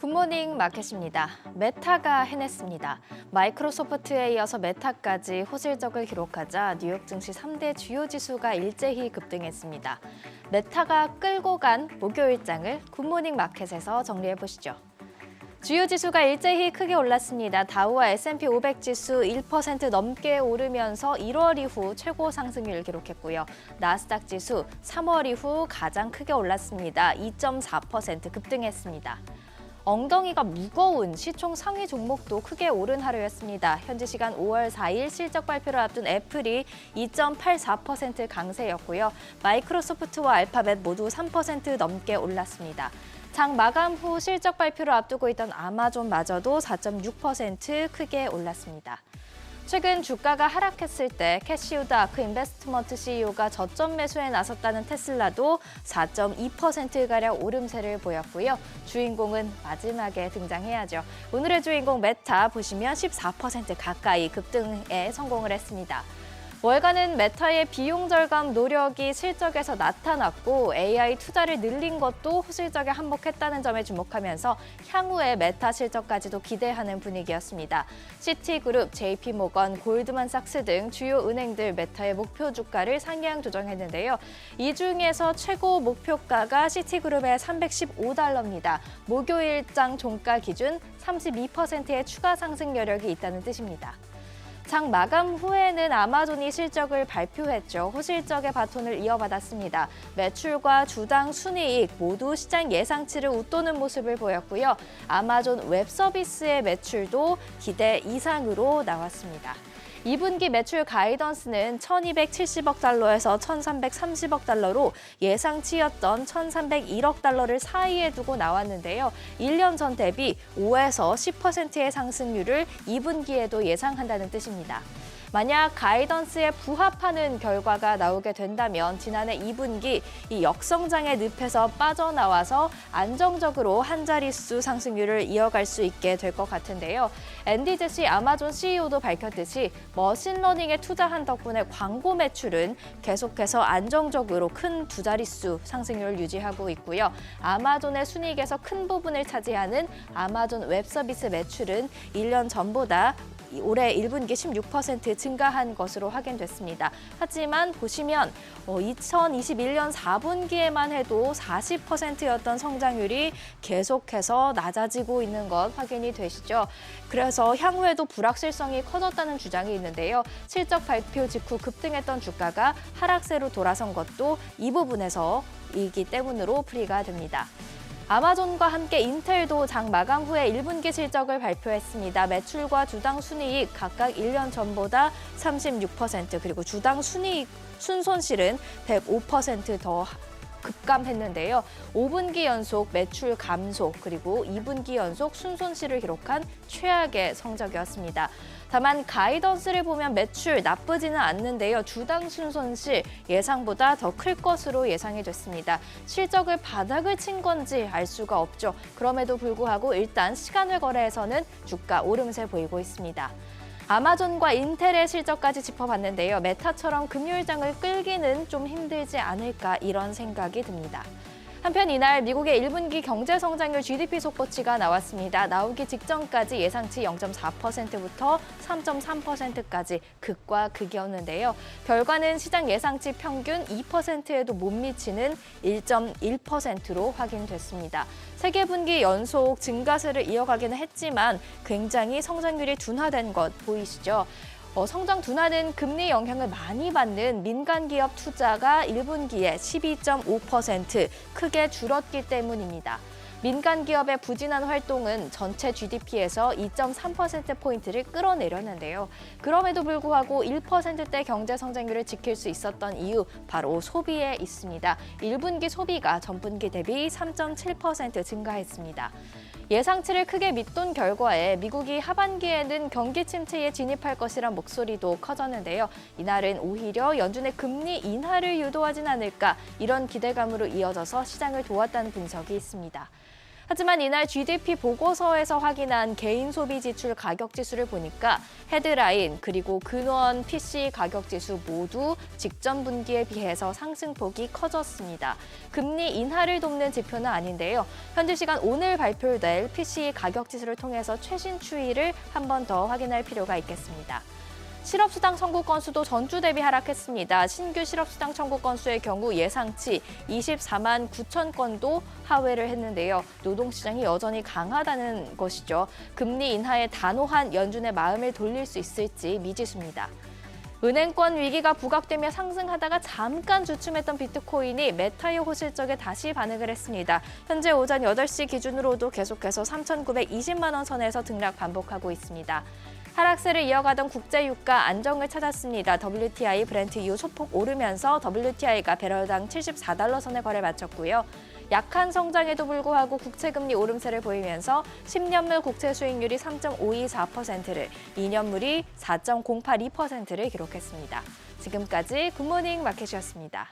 굿모닝 마켓입니다. 메타가 해냈습니다. 마이크로소프트에 이어서 메타까지 호실적을 기록하자 뉴욕 증시 3대 주요 지수가 일제히 급등했습니다. 메타가 끌고 간 목요일장을 굿모닝 마켓에서 정리해 보시죠. 주요 지수가 일제히 크게 올랐습니다. 다우와 S&P 500 지수 1% 넘게 오르면서 1월 이후 최고 상승률을 기록했고요. 나스닥 지수 3월 이후 가장 크게 올랐습니다. 2.4% 급등했습니다. 엉덩이가 무거운 시총 상위 종목도 크게 오른 하루였습니다. 현지 시간 5월 4일 실적 발표를 앞둔 애플이 2.84% 강세였고요. 마이크로소프트와 알파벳 모두 3% 넘게 올랐습니다. 장 마감 후 실적 발표를 앞두고 있던 아마존마저도 4.6% 크게 올랐습니다. 최근 주가가 하락했을 때 캐시우드 아크 인베스트먼트 CEO가 저점 매수에 나섰다는 테슬라도 4.2%가량 오름세를 보였고요. 주인공은 마지막에 등장해야죠. 오늘의 주인공 메타 보시면 14% 가까이 급등에 성공을 했습니다. 월가는 메타의 비용 절감 노력이 실적에서 나타났고 AI 투자를 늘린 것도 호실적에 한몫했다는 점에 주목하면서 향후의 메타 실적까지도 기대하는 분위기였습니다. 시티그룹, JP모건, 골드만삭스 등 주요 은행들 메타의 목표 주가를 상향 조정했는데요. 이 중에서 최고 목표가가 시티그룹의 $315입니다. 목요일장 종가 기준 32%의 추가 상승 여력이 있다는 뜻입니다. 장 마감 후에는 아마존이 실적을 발표했죠. 호실적의 바톤을 이어받았습니다. 매출과 주당 순이익 모두 시장 예상치를 웃도는 모습을 보였고요. 아마존 웹 서비스의 매출도 기대 이상으로 나왔습니다. 2분기 매출 가이던스는 1,270억 달러에서 1,330억 달러로 예상치였던 1,301억 달러를 사이에 두고 나왔는데요. 1년 전 대비 5에서 10%의 상승률을 2분기에도 예상한다는 뜻입니다. 만약 가이던스에 부합하는 결과가 나오게 된다면 지난해 2분기 이 역성장의 늪에서 빠져나와서 안정적으로 한 자릿수 상승률을 이어갈 수 있게 될 것 같은데요. 앤디 제시 아마존 CEO도 밝혔듯이 머신러닝에 투자한 덕분에 광고 매출은 계속해서 안정적으로 큰 두 자릿수 상승률을 유지하고 있고요. 아마존의 순이익에서 큰 부분을 차지하는 아마존 웹 서비스 매출은 1년 전보다 올해 1분기 16% 증가한 것으로 확인됐습니다. 하지만 보시면 2021년 4분기에만 해도 40%였던 성장률이 계속해서 낮아지고 있는 것 확인이 되시죠. 그래서 향후에도 불확실성이 커졌다는 주장이 있는데요. 실적 발표 직후 급등했던 주가가 하락세로 돌아선 것도 이 부분에서이기 때문으로 풀이가 됩니다. 아마존과 함께 인텔도 장 마감 후에 1분기 실적을 발표했습니다. 매출과 주당 순이익 각각 1년 전보다 36% 그리고 주당 순손실은 105% 더 급감했는데요. 5분기 연속 매출 감소 그리고 2분기 연속 순손실을 기록한 최악의 성적이었습니다. 다만 가이던스를 보면 매출 나쁘지는 않는데요. 주당 순손실 예상보다 더 클 것으로 예상이 됐습니다. 실적을 바닥을 친 건지 알 수가 없죠. 그럼에도 불구하고 일단 시간을 거래해서는 주가 오름세 보이고 있습니다. 아마존과 인텔의 실적까지 짚어봤는데요. 메타처럼 금요일장을 끌기는 좀 힘들지 않을까 이런 생각이 듭니다. 한편 이날 미국의 1분기 경제 성장률 GDP 속보치가 나왔습니다. 나오기 직전까지 예상치 0.4%부터 3.3%까지 극과 극이었는데요. 결과는 시장 예상치 평균 2%에도 못 미치는 1.1%로 확인됐습니다. 세계 분기 연속 증가세를 이어가기는 했지만 굉장히 성장률이 둔화된 것 보이시죠? 성장 둔화는 금리 영향을 많이 받는 민간 기업 투자가 1분기에 12.5% 크게 줄었기 때문입니다. 민간 기업의 부진한 활동은 전체 GDP에서 2.3%포인트를 끌어내렸는데요. 그럼에도 불구하고 1%대 경제 성장률을 지킬 수 있었던 이유 바로 소비에 있습니다. 1분기 소비가 전분기 대비 3.7% 증가했습니다. 예상치를 크게 밑돈 결과에 미국이 하반기에는 경기 침체에 진입할 것이란 목소리도 커졌는데요. 이날은 오히려 연준의 금리 인하를 유도하진 않을까 이런 기대감으로 이어져서 시장을 도왔다는 분석이 있습니다. 하지만 이날 GDP 보고서에서 확인한 개인 소비 지출 가격 지수를 보니까 헤드라인 그리고 근원 PC 가격 지수 모두 직전 분기에 비해서 상승폭이 커졌습니다. 금리 인하를 돕는 지표는 아닌데요. 현지 시간 오늘 발표될 PC 가격 지수를 통해서 최신 추이를 한 번 더 확인할 필요가 있겠습니다. 실업수당 청구 건수도 전주 대비 하락했습니다. 신규 실업수당 청구 건수의 경우 예상치 24만 9천 건도 하회를 했는데요. 노동시장이 여전히 강하다는 것이죠. 금리 인하에 단호한 연준의 마음을 돌릴 수 있을지 미지수입니다. 은행권 위기가 부각되며 상승하다가 잠깐 주춤했던 비트코인이 메타의 호실적에 다시 반응을 했습니다. 현재 오전 8시 기준으로도 계속해서 3,920만 원 선에서 등락 반복하고 있습니다. 하락세를 이어가던 국제유가 안정을 찾았습니다. WTI 브렌트유 소폭 오르면서 WTI가 배럴당 74달러 선에 거래 마쳤고요. 약한 성장에도 불구하고 국채금리 오름세를 보이면서 10년물 국채 수익률이 3.524%를, 2년물이 4.082%를 기록했습니다. 지금까지 굿모닝 마켓이었습니다.